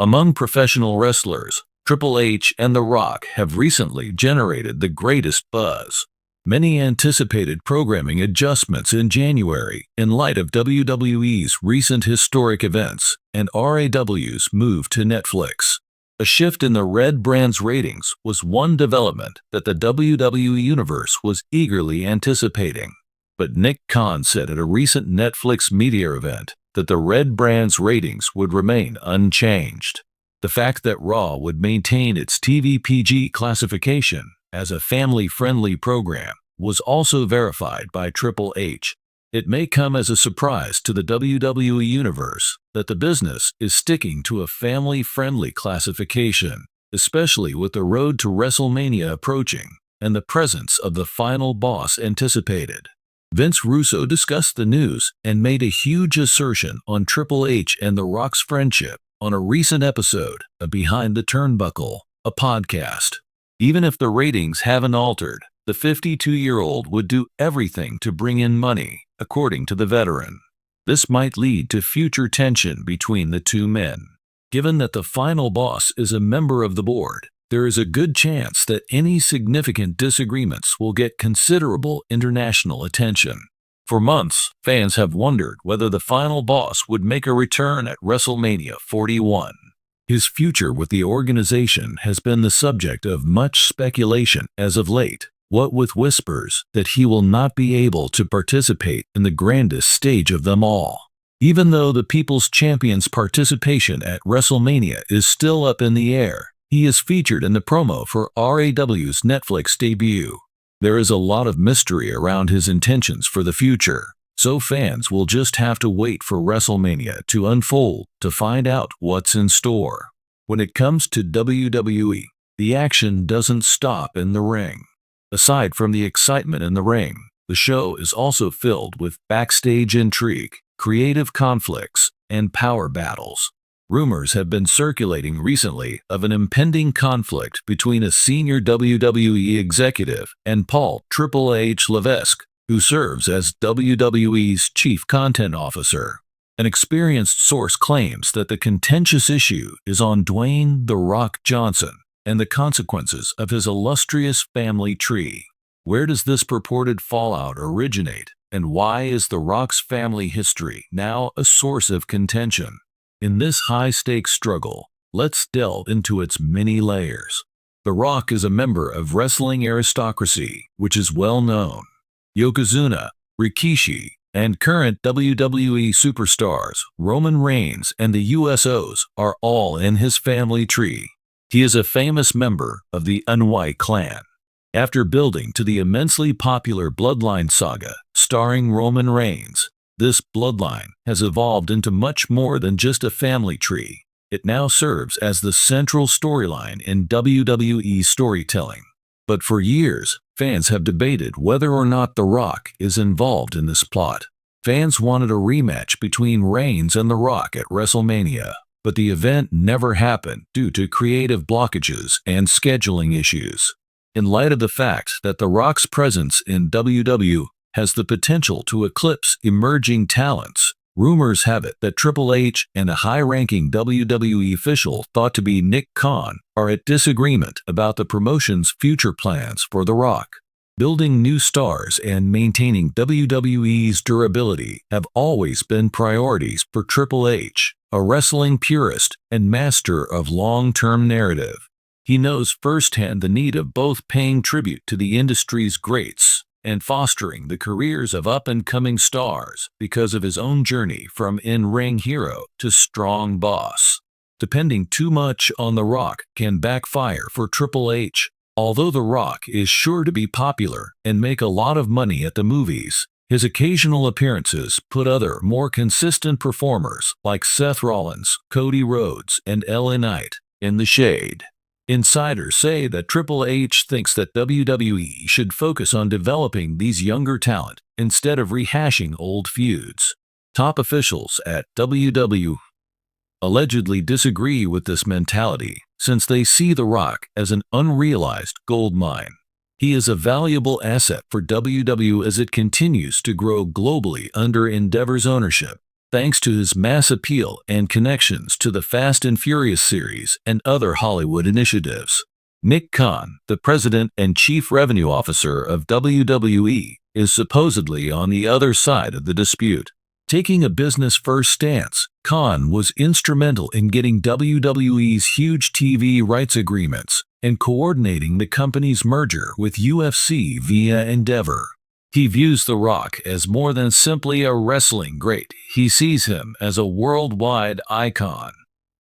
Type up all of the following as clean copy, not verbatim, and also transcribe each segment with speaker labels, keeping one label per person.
Speaker 1: Among professional wrestlers, Triple H and The Rock have recently generated the greatest buzz. Many anticipated programming adjustments in January in light of WWE's recent historic events and RAW's move to Netflix. A shift in the Red brand's ratings was one development that the WWE Universe was eagerly anticipating. But Nick Khan said at a recent Netflix media event that the Red brand's ratings would remain unchanged. The fact that Raw would maintain its TV-PG classification as a family-friendly program was also verified by Triple H. It may come as a surprise to the WWE Universe that the business is sticking to a family-friendly classification, especially with the road to WrestleMania approaching and the presence of the final boss anticipated. Vince Russo discussed the news and made a huge assertion on Triple H and The Rock's friendship on a recent episode of Behind the Turnbuckle, a podcast. Even if the ratings haven't altered, the 52-year-old would do everything to bring in money, according to the veteran. This might lead to future tension between the two men. Given that the final boss is a member of the board, there is a good chance that any significant disagreements will get considerable international attention. For months, fans have wondered whether the final boss would make a return at WrestleMania 41. His future with the organization has been the subject of much speculation as of late, what with whispers that he will not be able to participate in the grandest stage of them all. Even though the People's Champion's participation at WrestleMania is still up in the air, he is featured in the promo for RAW's Netflix debut. There is a lot of mystery around his intentions for the future, so fans will just have to wait for WrestleMania to unfold to find out what's in store. When it comes to WWE, the action doesn't stop in the ring. Aside from the excitement in the ring, the show is also filled with backstage intrigue, creative conflicts, and power battles. Rumors have been circulating recently of an impending conflict between a senior WWE executive and Paul Triple H Levesque, who serves as WWE's chief content officer. An experienced source claims that the contentious issue is on Dwayne "The Rock" Johnson and the consequences of his illustrious family tree. Where does this purported fallout originate, and why is The Rock's family history now a source of contention? In this high-stakes struggle, let's delve into its many layers. The Rock is a member of wrestling aristocracy, which is well known. Yokozuna, Rikishi, and current WWE superstars Roman Reigns and the USOs are all in his family tree. He is a famous member of the Unwai clan. After building to the immensely popular Bloodline saga starring Roman Reigns, this bloodline has evolved into much more than just a family tree. It now serves as the central storyline in WWE storytelling. But for years, fans have debated whether or not The Rock is involved in this plot. Fans wanted a rematch between Reigns and The Rock at WrestleMania, but the event never happened due to creative blockages and scheduling issues. In light of the fact that The Rock's presence in WWE has the potential to eclipse emerging talents, rumors have it that Triple H and a high-ranking WWE official thought to be Nick Khan are at disagreement about the promotion's future plans for The Rock. Building new stars and maintaining WWE's durability have always been priorities for Triple H, a wrestling purist and master of long-term narrative. He knows firsthand the need of both paying tribute to the industry's greats and fostering the careers of up-and-coming stars because of his own journey from in-ring hero to strong boss. Depending too much on The Rock can backfire for Triple H. Although The Rock is sure to be popular and make a lot of money at the movies, his occasional appearances put other, more consistent performers like Seth Rollins, Cody Rhodes, and LA Knight in the shade. Insiders say that Triple H thinks that WWE should focus on developing these younger talent instead of rehashing old feuds. Top officials at WWE allegedly disagree with this mentality since they see The Rock as an unrealized gold mine. He is a valuable asset for WWE as it continues to grow globally under Endeavor's ownership. thanks to his mass appeal and connections to the Fast and Furious series and other Hollywood initiatives. Nick Khan, the president and chief revenue officer of WWE, is supposedly on the other side of the dispute. Taking a business-first stance, Khan was instrumental in getting WWE's huge TV rights agreements and coordinating the company's merger with UFC via Endeavor. He views The Rock as more than simply a wrestling great. He sees him as a worldwide icon.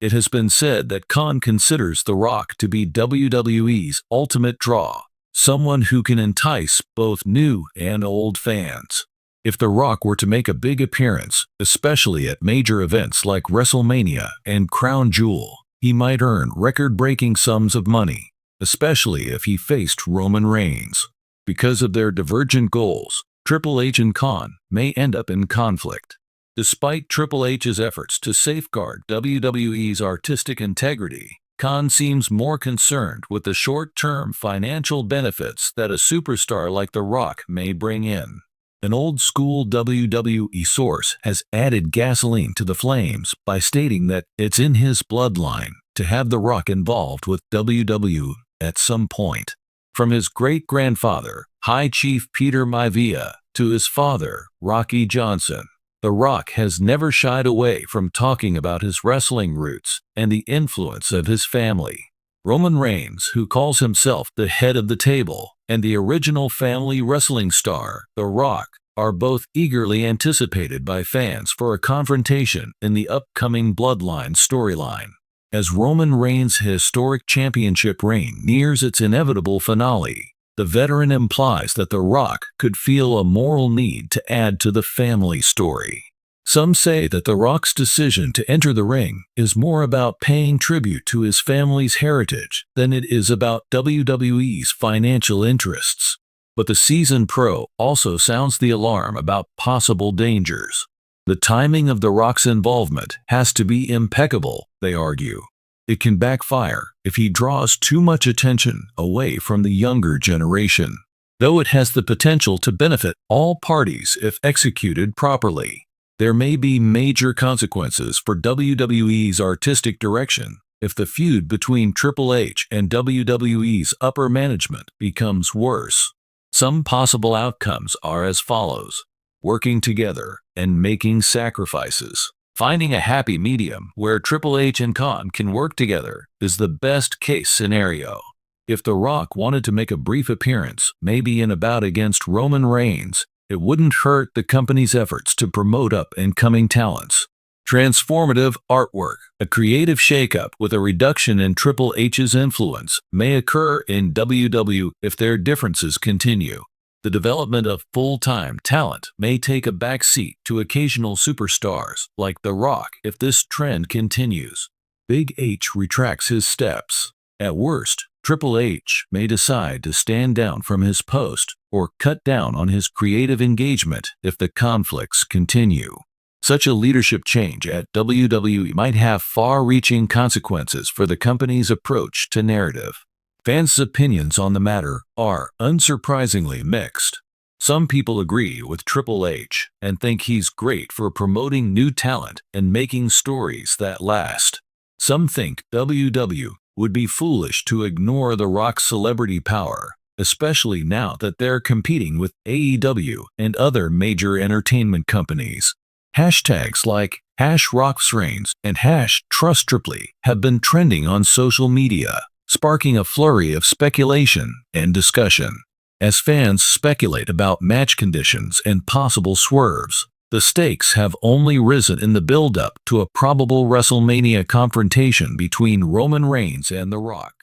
Speaker 1: It has been said that Khan considers The Rock to be WWE's ultimate draw, someone who can entice both new and old fans. If The Rock were to make a big appearance, especially at major events like WrestleMania and Crown Jewel, he might earn record-breaking sums of money, especially if he faced Roman Reigns. Because of their divergent goals, Triple H and Khan may end up in conflict. Despite Triple H's efforts to safeguard WWE's artistic integrity, Khan seems more concerned with the short-term financial benefits that a superstar like The Rock may bring in. An old-school WWE source has added gasoline to the flames by stating that it's in his bloodline to have The Rock involved with WWE at some point. From his great-grandfather, High Chief Peter Maivia, to his father, Rocky Johnson, The Rock has never shied away from talking about his wrestling roots and the influence of his family. Roman Reigns, who calls himself the head of the table, and the original family wrestling star, The Rock, are both eagerly anticipated by fans for a confrontation in the upcoming Bloodline storyline. As Roman Reigns' historic championship reign nears its inevitable finale, the veteran implies that The Rock could feel a moral need to add to the family story. Some say that The Rock's decision to enter the ring is more about paying tribute to his family's heritage than it is about WWE's financial interests. But the seasoned pro also sounds the alarm about possible dangers. The timing of The Rock's involvement has to be impeccable, they argue. It can backfire if he draws too much attention away from the younger generation, though it has the potential to benefit all parties if executed properly. There may be major consequences for WWE's artistic direction if the feud between Triple H and WWE's upper management becomes worse. Some possible outcomes are as follows: working together and making sacrifices. Finding a happy medium where Triple H and Khan can work together is the best-case scenario. If The Rock wanted to make a brief appearance, maybe in a bout against Roman Reigns, it wouldn't hurt the company's efforts to promote up-and-coming talents. Transformative artwork. A creative shakeup with a reduction in Triple H's influence may occur in WWE if their differences continue. The development of full-time talent may take a backseat to occasional superstars like The Rock if this trend continues. Big H retracts his steps. At worst, Triple H may decide to stand down from his post or cut down on his creative engagement if the conflicts continue. Such a leadership change at WWE might have far-reaching consequences for the company's approach to narrative. Fans' opinions on the matter are, unsurprisingly, mixed. Some people agree with Triple H and think he's great for promoting new talent and making stories that last. Some think WWE would be foolish to ignore The Rock's celebrity power, especially now that they're competing with AEW and other major entertainment companies. Hashtags like #RocksReigns and #TrustTriple have been trending on social media, sparking a flurry of speculation and discussion. As fans speculate about match conditions and possible swerves, the stakes have only risen in the build-up to a probable WrestleMania confrontation between Roman Reigns and The Rock.